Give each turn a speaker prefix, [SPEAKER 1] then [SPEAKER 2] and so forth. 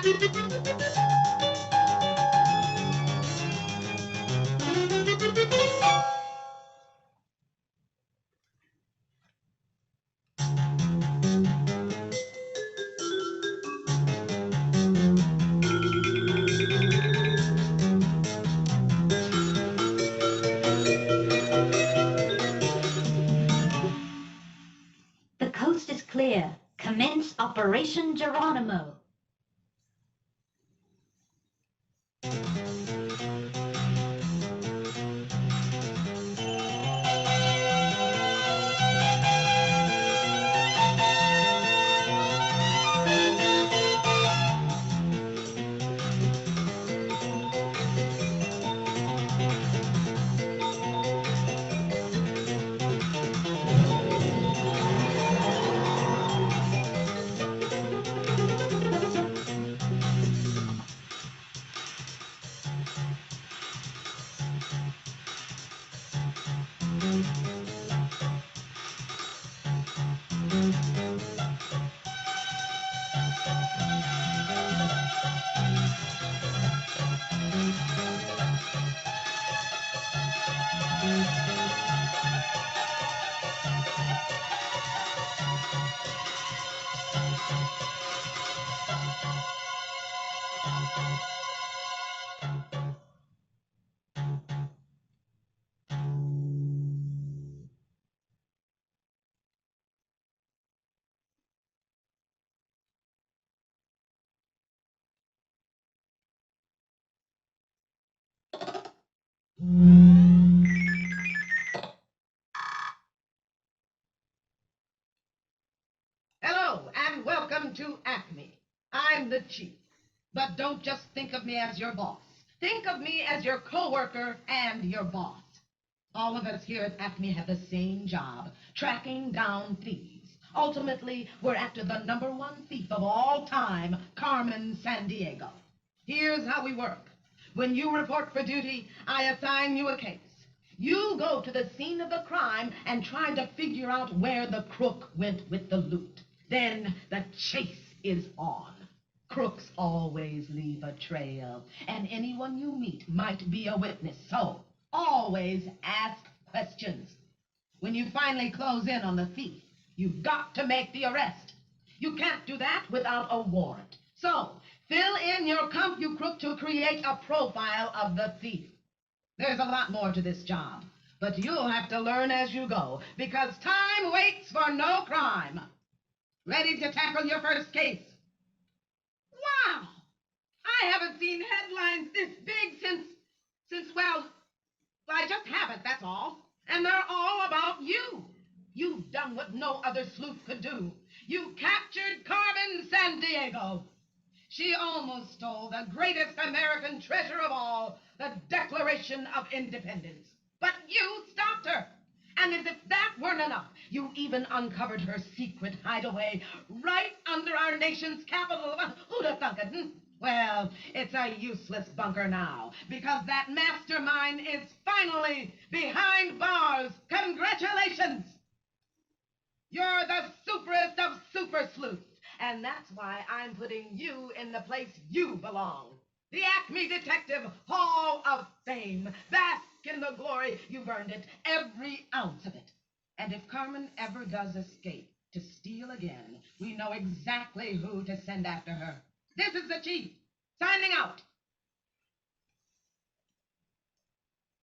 [SPEAKER 1] The coast is clear. Commence Operation Geronimo.
[SPEAKER 2] Hello, and welcome to Acme. I'm the chief. But don't just think of me as your boss. Think of me as your co-worker and your boss. All of us here at Acme have the same job, tracking down thieves. Ultimately, we're after the #1 thief of all time, Carmen Sandiego. Here's how we work. When you report for duty, I assign you a case. You go to the scene of the crime and try to figure out where the crook went with the loot. Then the chase is on. Crooks always leave a trail, and anyone you meet might be a witness. So always ask questions. When you finally close in on the thief, you've got to make the arrest. You can't do that without a warrant. So fill in your CompuCrook to create a profile of the thief. There's a lot more to this job, but you'll have to learn as you go, because time waits for no crime. Ready to tackle your first case? Wow! I haven't seen headlines this big since, well, I just haven't, that's all. And they're all about you. You've done what no other sleuth could do. You captured Carmen Sandiego. She almost stole the greatest American treasure of all, the Declaration of Independence. But you stopped her. And as if that weren't enough, you even uncovered her secret hideaway right under our nation's capital. Who'd have thunk it? Well, it's a useless bunker now, because that mastermind is finally behind bars. Congratulations! You're the superest of super sleuths, and that's why I'm putting you in the place you belong. The Acme Detective Hall of Fame. Bask in the glory. You've earned it, every ounce of it. And if Carmen ever does escape to steal again, we know exactly who to send after her. This is the chief, signing out.